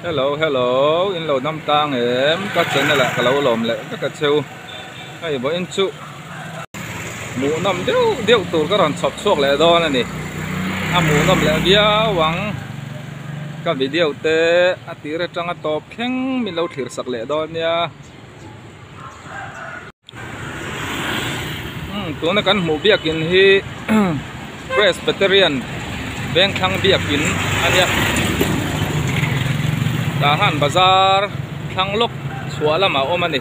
Hello, in lầu năm tang em các chân này là cái lẩu lồm lại các cái chiêu hay bởi in chú mũ nằm điệu tụt các đòn chọc chuộc lại đó này nè mũ nằm lại bia vắng các video tê tí ra trăng top khen mình lâu thiệt sặc lại đó nha tụi nó cần mũ bia kín hi Presbyterian bên thang bia kín anh em Tahan bazar thang lok suala ma om ani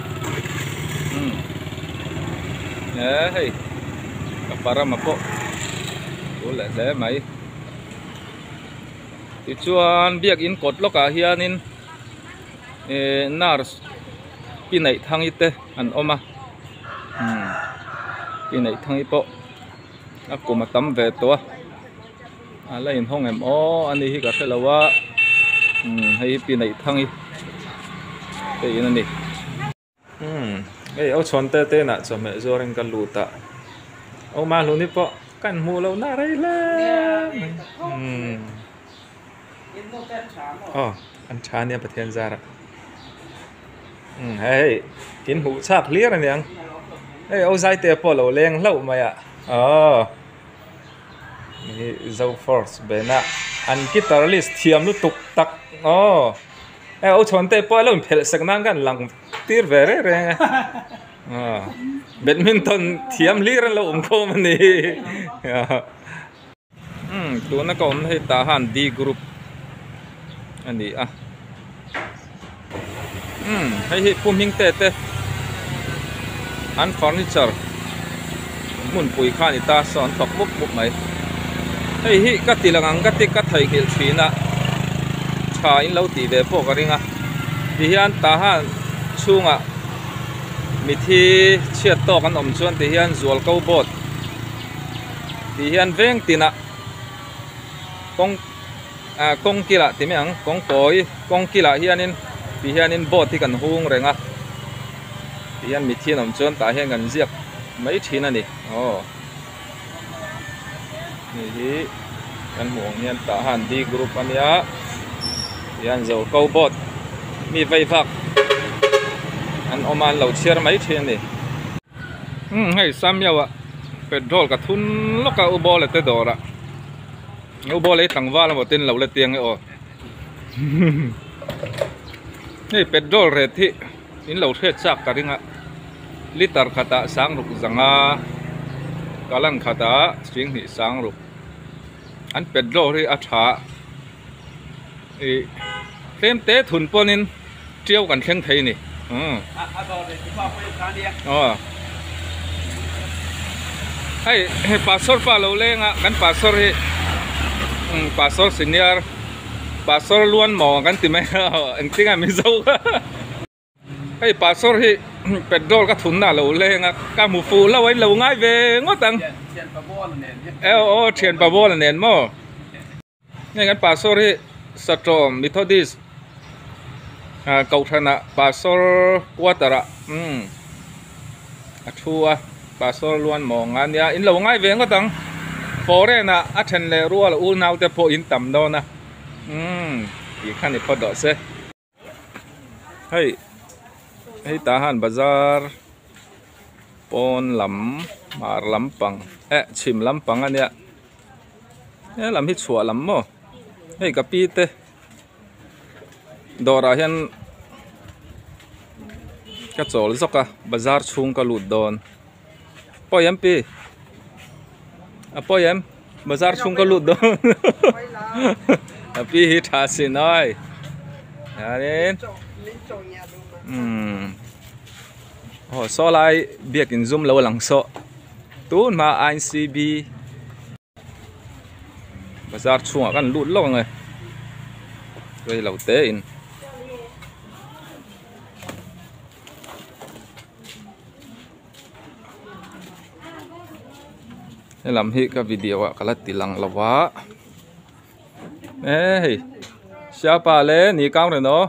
hey kapara mapo boleh deh mai tujuan biak in kot loka hianin nars pinai thang ite an oma pinai thang ipo aku matam ve to ala in hong em o ani hi ka thelawa hay pinai thang cái gì này cái áo chọn tê tê nè cho mẹ cho anh cần lụt tạ áo mà luôn đi po cần mua lâu na đây lên ăn chán nha bát thiên gia ra hay kiến hũ sạc liếc này nè hey áo dài tê po lâu lên lâu mày ạ dâu force bên nè anh guitarist thiam lúc tục tắc áo chọn tê po lâu phải sắc năng gan lăng tir về đấy badminton thiam liếc lâu không mà nè tụi nó còn hay tahan D group anh đi hay phum hing tê tê an furniture mun pui khan ita son thok muk mai hey hi ka tilangang ka ti ka thai khil thina cha in lo ti ve po ka ringa ti hian tahan chunga mi thi chiat to kan om chuan ti hian zual ko bot ti hian veng tina kong kila ti me ang kong poi kong kila hianin ti hianin bot ti kan hung renga ti hian mi thi om chuan ta hian kan ziak mấy thina ni ni hi kan muang hian tahan D group ania hian zo ko bot mi vai vak an oman lo chiar mai thien ni hei sam yawa petrol ka thun loka ubo le te dora ubo le tangwa la motin lo le tiang o hei petrol re thi in lo the chak ka ringa liter khata sang ruk zanga kalang khata string ni sang ruk an petrol ri atha tem te thun ponin triau kan kheng thei ni hay pastor pa lo lenga kan pastor hi pastor senior pastor luan mo kan ti mai ang tinga mi zo hay pastor hi petrol ka thun na lo lenga ka mu fu lo ai lo ngai ve ngotang thian pa bol nen mo ngai kan pastor hi Strom Methodist cầu thana pastor quatara athua pastor luan mong ania in lo ngai ve ngotang fore na athen le rual u nau te po in tam do na i khan ni photo se hey tahan bazar pon lam mar lampang chim lampang ania lam hi chua lam mo hey kapi te dora hian ka chol zoka bazar chung ka lut don poyam pi poyam bazar chung ka lut don api hi tha sinoi anen so lai biak in zoom lo lang so tun ma ICB bazar chung kan lut lo ngai rồi lâu té in làm hi cái video ạ cái tilang lawa hey siapa le ni cao rồi nó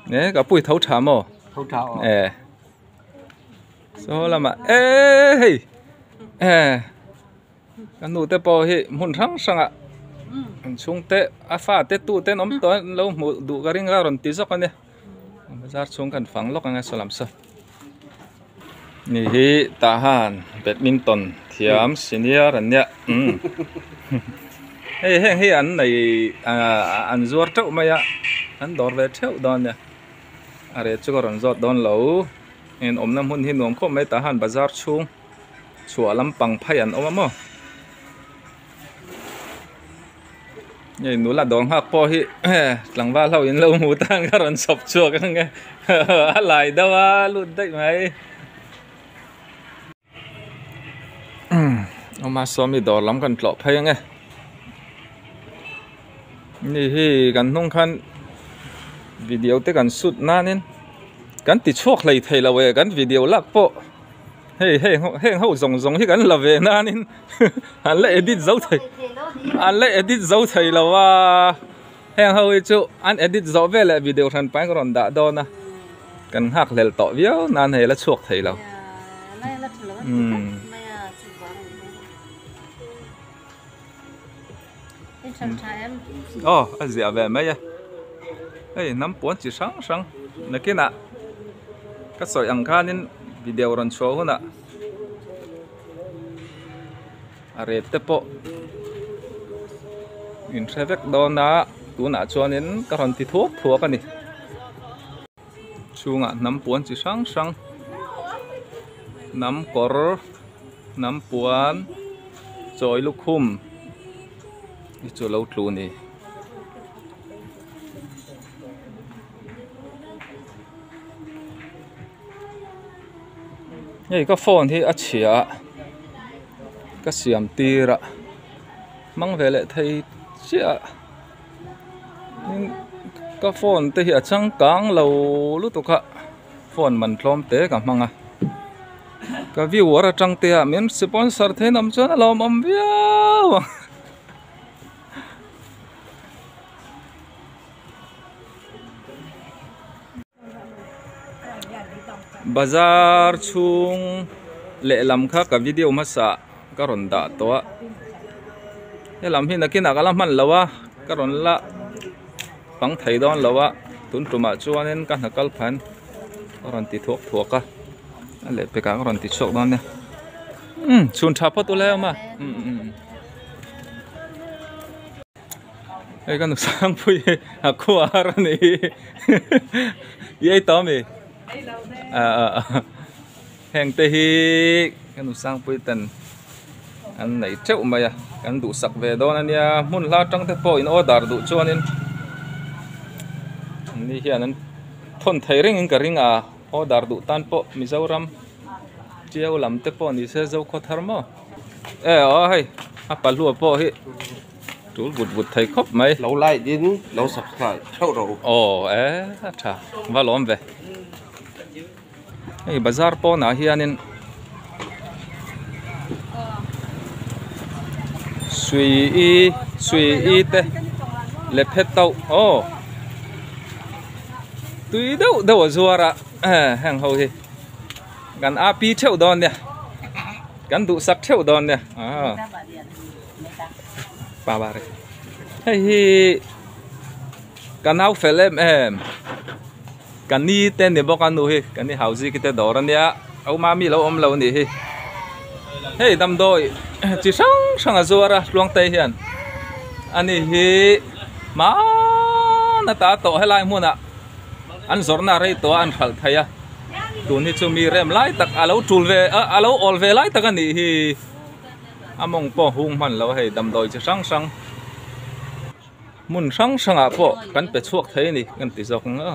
nè cái bụi thấu chả mò số là mà hey cái nụ tê po hi muốn răng sang ạ chung te afa te tu te nom to lo mu du ga ring ga ron ti zok ane bazar chung kan phang lok anga salam sa ni hi tahan badminton thiam senior an ya hei heng hi an nei an zuar tau maya an dor ve theu don ya are chu ron zot don lo en omnam hun hi nuam kho mai tahan bazar chung chua lampang phai an oma mo nhảy núi là đón học po hi lăng va lâu in lâu mù tan các bạn sập chuột các nghe lại đâu á luôn đấy mày ông mà xóm thì đỏ lắm cần lọ phay ngheนี่ที่กันนุ่งคันวิดีโอที่กันสุดนั่นนี่กันติดช่วงเลยไทยละเวกันวิดีโอลักโปเฮ้เขาส่งที่กันละเวนั่นนี่อันเล่เอดิตเจ้าไทยอันเล่เอดิตเจ้าไทยละว่าเขาจูอันเอดิตเจ้าเวละวิดีโอทันไปก็รอนด่าโดนนะกันหักเล่ต่อวิวนั่นให้ละช่วงไทยเราanh dễ về mấy à? Ê, nắm bốn chỉ sáng, nãy kia nè, các sợi ăn cá nên video run show hơn nè, are tepo, in xe vét đó nè, tu nãy cho nên các con thì thuốc cái này, chung à nắm bốn chỉ sáng, nắm cor, nắm bốn, rồi lúc khum chỗ lâu luôn đi vậy cái phone thì ắt xỉa cái xiêm tì ra mang về lại thấy xỉa cái phone thì hiện chẳng căng lâu lúc tục phone mình lom té cả mang à cái view ở trong té miễn sponsor thế nằm chỗ nó lom âm view bazar chung le lam kha ka video ma sa ka ron da to he lam hi na ki na ka lam man lawa ka ron la pang thai don lawa tun tuma chuanen ka nakal phan ron ti thok ka le pe ka ron ti chok don ne chun tha pa tu le ma ai ka nu sang pui a ko ar ni ye to mi hàng tây hi cái nụ sang pui tần anh này chậu mày à anh đủ sặc về đó anh ya muốn la trong thế po in order đủ cho nên ni hiện anh thôn thấy ring cái ring à order đủ tan po Mizoram chiêu làm thế po ni sẽ dâu có thar mo hay apa lúa po hi chú vụt thấy khóc mày lâu lại đến lâu subscribe chậu rồi chà và lom về hey, bazar po na hianin sui i te le phet tau tui đâu zuara hang ho hi gan api theu don ne gan du sak theu don ne ba re hey gan au felem kan ni ten ne bokan nu hi kan ni hausi kite doran ya au mami lo om lo ni hi hey dam doi chi sang azura luang tai hian ani hi ma na ta to helai muna an zorna rei to an phal thaya tu ni chu mi rem lai tak alo tul ve alo ol ve lai tak ani hi among po hung man lo hey dam doi chi sang mun sang a po kan pe chuak thei ni kan ti jok nga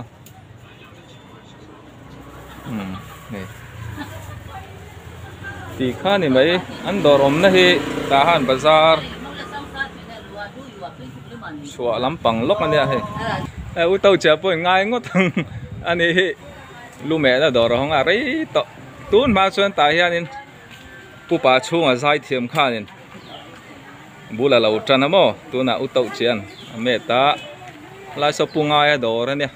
thì khá này mấy ăn đồ rom này tahan bazar chua lắm bằng lốc anh này ui tàu chè bôi ngay ngót thằng anh ấy lu mẹ là đồ rồi không à đấy tuôn mà xuân tài hiện nên pu pa chung à dai thiềm khá nên bu là lâu trần lắm ô tuôn là ui tàu chè mẹ ta lại số pu ngay đồ rồi nè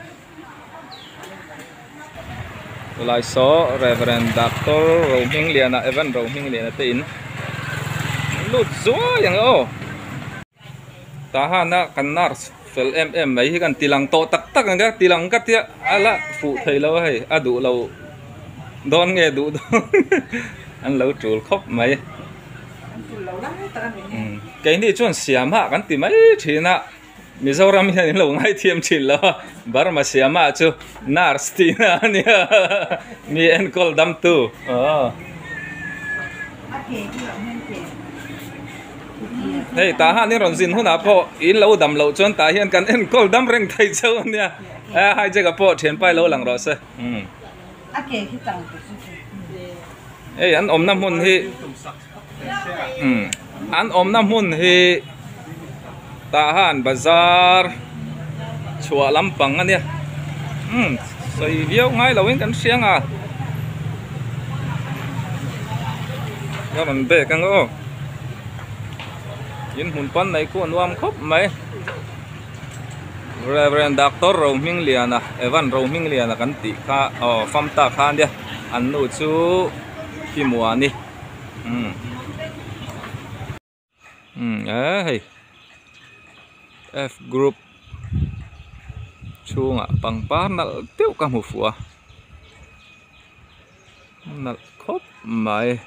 lại số Reverend Doctor Rohing Liana Evan Rohing Liana tin lụt gióอย่างô tahan na kanar fel mai hi kan tilang to tak anga tilang ka tia ala fu thei lo hei adu lo don nge du an lo chul khop mai cái này chuẩn xiêm hạ cái tìm mấy thì na Mizoram hiện lâu ngay thiêm chỉ lo bar mà xiêm hạ chứ narstina nia mi en call dam tu hey ta ha ni ron zin huna po in lâu dam lâu chuẩn ta hiện kan en call dam reng thai châu nia hai cái po thiền pai lâu lằng rồi se hey anh om nam hun hi an om nam hun hi tahan bazar chua lampang ania soi viau ngai lo in kan siang à ya man be kan o in hun pan này ko nuam khop mai Reverend Doctor Roming Liana Evan Roming Liana kan ti kha fam ta khan dia an nu chu ki muani hey F group chuông ạ bằng ba nal tiêu cả một phùa nal khóc mày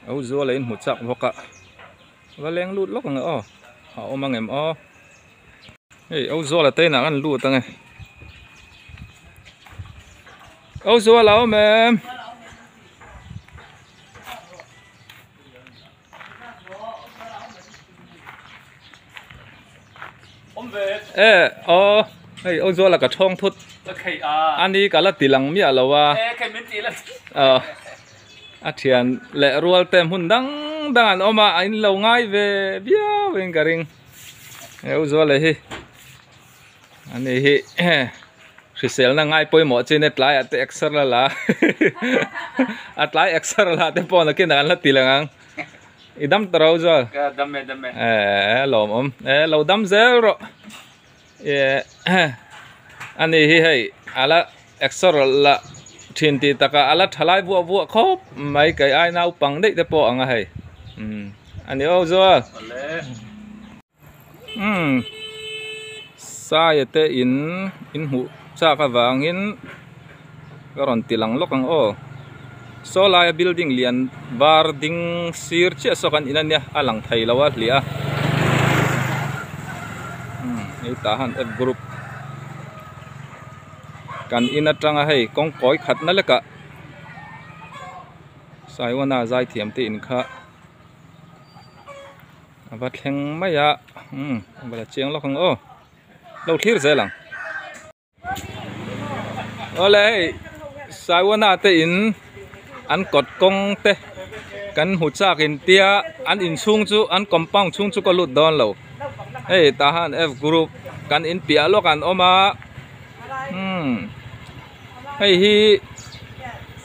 ấu dua lên một chặng hoặc ạ và len lút lóc nữa họ mang em hey ấu dua là tên nào ăn lút tăng này ấu dua là em hey ấu dua là cả thong thut anh đi cả là tỷ lăng mía là wa thiền lệ rual tem hun đăng đàn oma anh lâu ngay về bia bên cả ring ấu dua là hi anh hi Sel na ngay poi mo chine tlai at extra la at lai extra la te po na kinan la tilangang idam taro zo ka dam lom lo dam zero ani hi hei ala extra la thinti taka ala thalai bu khop mai kai ai nau pang dei te po anga hei ani o zo sai te in hu sa ka wangin karon tilang lokang solaya building lian bar ding sir che so kan inan ya alang thai lawa lia ei tahan F group kan ina tanga hei kong koi khat na leka saiwana zai thiam te in kha awa thleng maya bala cheng lokang lo thlir zelang ole saiwana te in an kot kong te kan hu chak in tia an in chung chu an compound chung chu ko lut don lo hey tahan F group kan in pia lo kan oma hey hi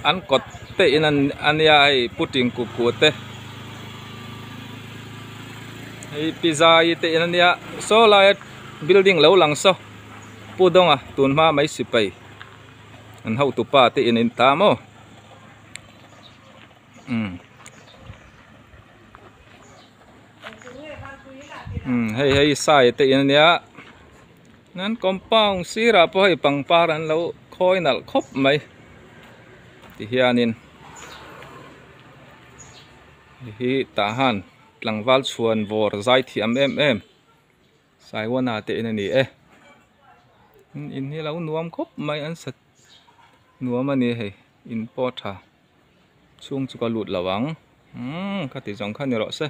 an kot te in an ya hey puting ku te hey pizza te in an ya so la building lo lang so pudong tun ma mai sipai an hau tu pa te in ta mo hey sai te in ya nan compound sira po hey pangparan lo khoi nal khop mai ti hianin hi tahan tlangwal chuan vor zai thiam em saiwana te in ani in hi lo nuam khop mai an sat nuam ani hei in pot ha chung chu ka lut lawang ka ti jong khan ni ro se